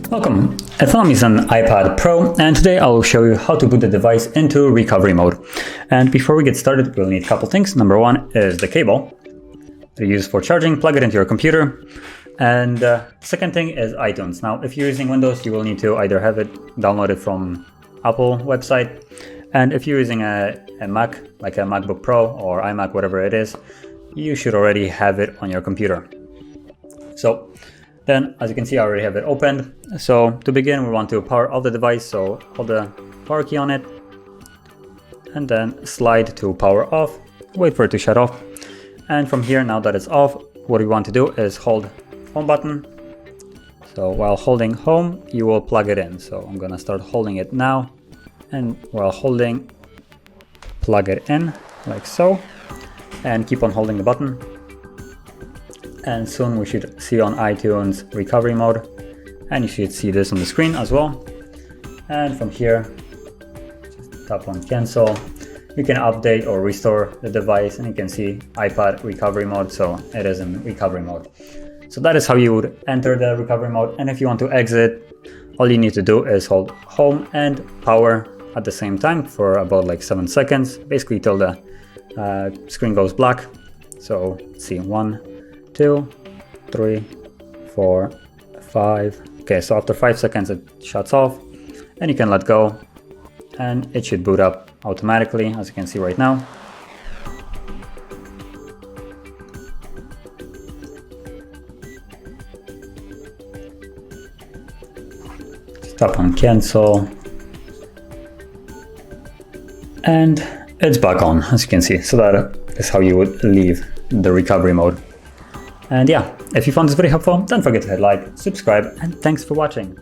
Welcome, Ethnom is an iPad Pro, and today I will show you how to boot the device into recovery mode. And before we get started, we'll need a couple things. Number one is the cable to use for charging. Plug it into your computer. And second thing is iTunes. Now, if you're using Windows, you will need to either have it downloaded from Apple website, and if you're using a Mac, like a MacBook Pro or iMac, whatever it is, you should already have it on your computer. So then, as you can see, I already have it opened. So to begin, we want to power off the device. So hold the power key on it and then slide to power off, wait for it to shut off. And from here, now that it's off, what we want to do is hold home button. So while holding home, you will plug it in. So I'm gonna start holding it now. And while holding, plug it in like so, and keep on holding the button. And soon we should see on iTunes recovery mode, and you should see this on the screen as well. And from here, just tap on cancel. You can update or restore the device, and you can see iPad recovery mode, so it is in recovery mode. So that is how you would enter the recovery mode. And if you want to exit, all you need to do is hold home and power at the same time for about like 7 seconds, basically till the screen goes black. So let's see, 1, 2, 3, 4, 5. Okay, so after 5 seconds it shuts off, and you can let go, and it should boot up automatically, as you can see right now. Just tap on cancel, and it's back on, as you can see. So that is how you would leave the recovery mode. And yeah, if you found this video helpful, don't forget to hit like, subscribe, and thanks for watching.